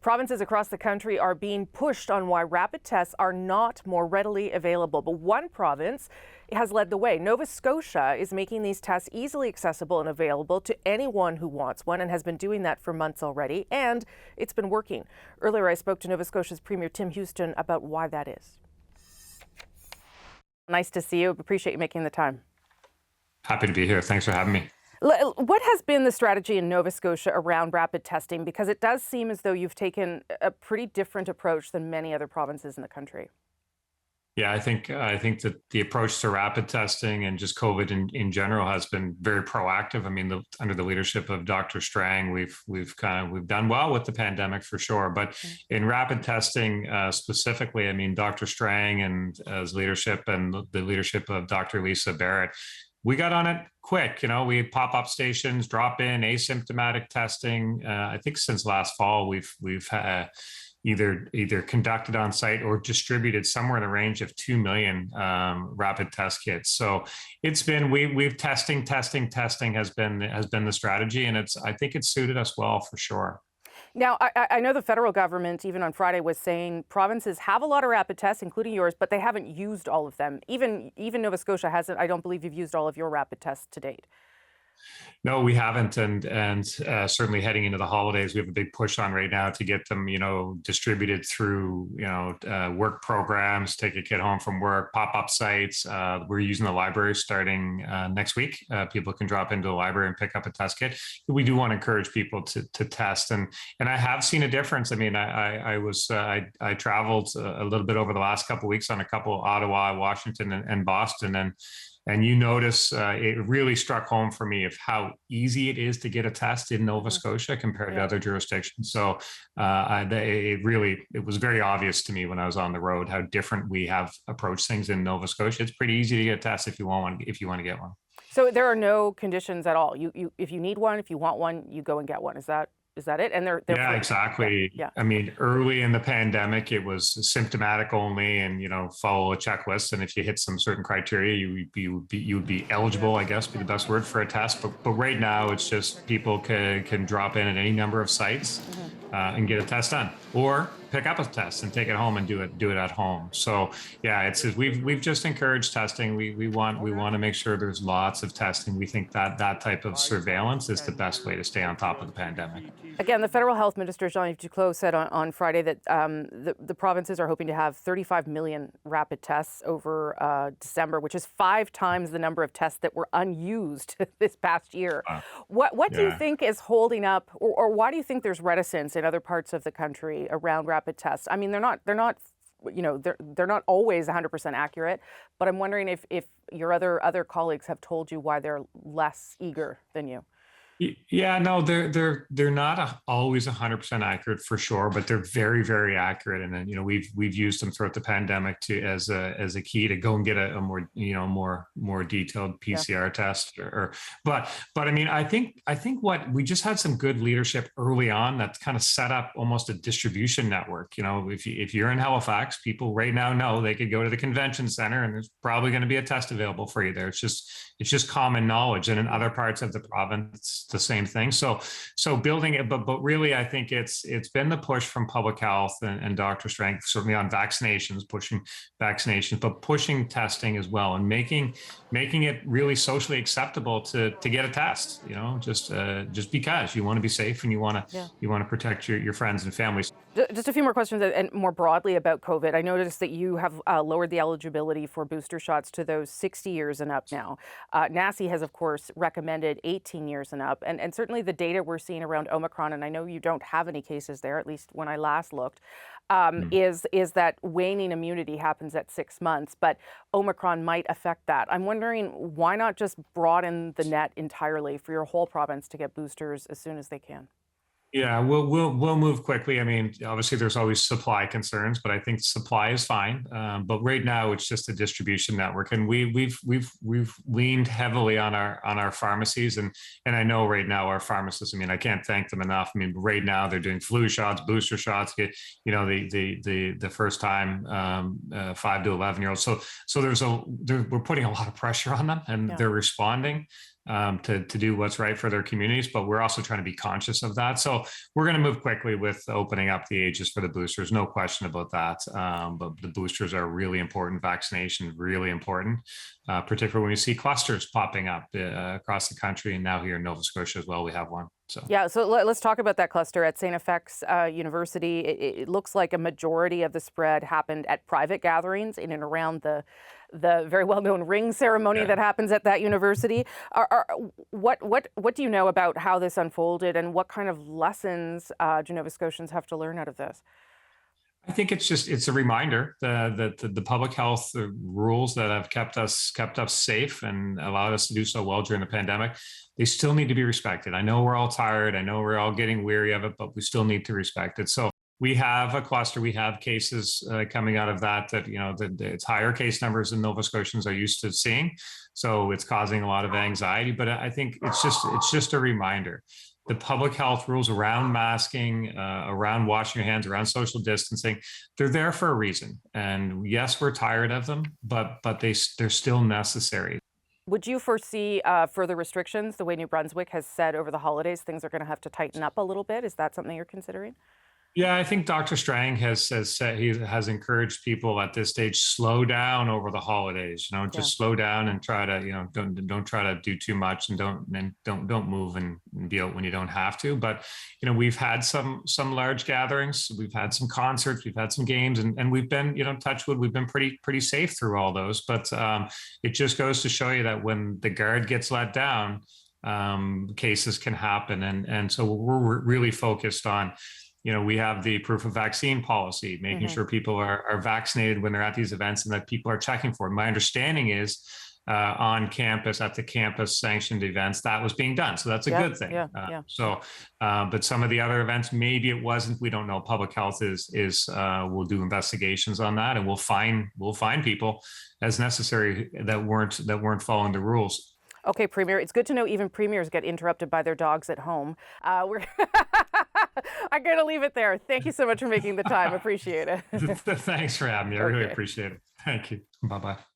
Provinces across the country are being pushed on why rapid tests are not more readily available. But one province has led the way. Nova Scotia is making these tests easily accessible and available to anyone who wants one and has been doing that for months already. And it's been working. Earlier, I spoke to Nova Scotia's Premier Tim Houston about why that is. Nice to see you. Appreciate you making the time. Happy to be here. Thanks for having me. What has been the strategy in Nova Scotia around rapid testing? Because it does seem as though you've taken a pretty different approach than many other provinces in the country. Yeah, I think that the approach to rapid testing and just COVID in general has been very proactive. I mean, under the leadership of Dr. Strang, we've done well with the pandemic for sure. But in rapid testing specifically, I mean, Dr. Strang and his leadership and the leadership of Dr. Lisa Barrett, we got on it quick. You know, we had pop-up stations, drop-in, asymptomatic testing. I think since last fall, we've either conducted on site or distributed somewhere in the range of 2 million rapid test kits. So it's been we've testing has been the strategy, and I think it's suited us well for sure. Now, I know the federal government, even on Friday, was saying provinces have a lot of rapid tests, including yours, but they haven't used all of them. Even Nova Scotia hasn't. I don't believe you've used all of your rapid tests to date. No, we haven't, and certainly heading into the holidays, we have a big push on right now to get them, distributed through, work programs, take a kid home from work, pop-up sites. We're using the library starting next week. People can drop into the library and pick up a test kit. We do want to encourage people to test, and I have seen a difference. I mean, I traveled a little bit over the last couple of weeks on a couple Ottawa, Washington, and Boston, and you notice it really struck home for me of how easy it is to get a test in Nova Scotia compared to other jurisdictions. So it was very obvious to me when I was on the road how different we have approached things in Nova Scotia. It's pretty easy to get a test if you want to get one. So there are no conditions at all. If you need one, if you want one, you go and get one. Is that it? And they're yeah, free. Exactly. Yeah. I mean, early in the pandemic, it was symptomatic only, and follow a checklist. And if you hit some certain criteria, you would be eligible, I guess, be the best word for a test. But right now, it's just people can drop in at any number of sites and get a test done, or pick up a test and take it home and do it at home. So yeah, we've just encouraged testing. We want to make sure there's lots of testing. We think that type of surveillance is the best way to stay on top of the pandemic. Again, the federal health minister, Jean-Yves Duclos, said on Friday that the provinces are hoping to have 35 million rapid tests over December, which is 5 times the number of tests that were unused this past year. What do you think is holding up, or why do you think there's reticence in other parts of the country around rapid tests? I mean, they're not always 100% accurate, but I'm wondering if your other colleagues have told you why they're less eager than you. Yeah, no, they're not always 100% accurate for sure, but they're very, very accurate. And then we've used them throughout the pandemic as a key to go and get a more more detailed PCR test. But I mean, I think what we just had some good leadership early on that kind of set up almost a distribution network. If you're in Halifax, people right now know they could go to the convention center and there's probably going to be a test available for you there. It's just common knowledge, and in other parts of the province, the same thing. So building it, but really, I think it's been the push from public health and Dr. Strang, certainly on pushing vaccinations, but pushing testing as well, and making it really socially acceptable to get a test. Just because you want to be safe and you want to protect your friends and families. Just a few more questions, and more broadly about COVID. I noticed that you have lowered the eligibility for booster shots to those 60 years and up now. NACI has, of course, recommended 18 years and up. And certainly the data we're seeing around Omicron, and I know you don't have any cases there, at least when I last looked, is that waning immunity happens at 6 months, but Omicron might affect that. I'm wondering, why not just broaden the net entirely for your whole province to get boosters as soon as they can? Yeah, we'll move quickly. I mean, obviously there's always supply concerns, but I think supply is fine. But right now it's just a distribution network, and we've leaned heavily on our pharmacies, and I know right now our pharmacists, I mean, I can't thank them enough. I mean, right now they're doing flu shots, booster shots, the first time 5 to 11-year-olds. So we're putting a lot of pressure on them, and they're responding. to do what's right for their communities, but we're also trying to be conscious of that. So we're going to move quickly with opening up the ages for the boosters, no question about that. But the boosters are really important. Vaccination really important, particularly when we see clusters popping up across the country, and now here in Nova Scotia as well, we have one. So yeah, so let's talk about that cluster at StFX University. It looks like a majority of the spread happened at private gatherings in and around the very well-known ring ceremony that happens at that university. What do you know about how this unfolded, and what kind of lessons do Nova Scotians have to learn out of this? I think it's a reminder that the public health rules that have kept us safe and allowed us to do so well during the pandemic, they still need to be respected. I know we're all tired. I know we're all getting weary of it, but we still need to respect it. So we have a cluster. We have cases coming out of that it's higher case numbers than Nova Scotians are used to seeing. So it's causing a lot of anxiety. But I think it's just a reminder. The public health rules around masking, around washing your hands, around social distancing, they're there for a reason. And yes, we're tired of them, but they're still necessary. Would you foresee further restrictions? The way New Brunswick has said over the holidays, things are going to have to tighten up a little bit. Is that something you're considering? Yeah, I think Dr. Strang has said he has encouraged people at this stage, slow down over the holidays. Just slow down and try to don't try to do too much, and don't move and be out when you don't have to. But we've had some large gatherings, we've had some concerts, we've had some games, and we've been touch wood, we've been pretty safe through all those. But it just goes to show you that when the guard gets let down, cases can happen, and so we're really focused on. We have the proof of vaccine policy, making sure people are vaccinated when they're at these events and that people are checking for it. My understanding is on campus, at the campus sanctioned events, that was being done. So that's a good thing. But some of the other events, maybe it wasn't. We don't know. Public health is we'll do investigations on that, and we'll find people as necessary that weren't following the rules. Okay, Premier, it's good to know even premiers get interrupted by their dogs at home. I'm going to leave it there. Thank you so much for making the time. Appreciate it. Thanks for having me. I really appreciate it. Thank you. Bye-bye.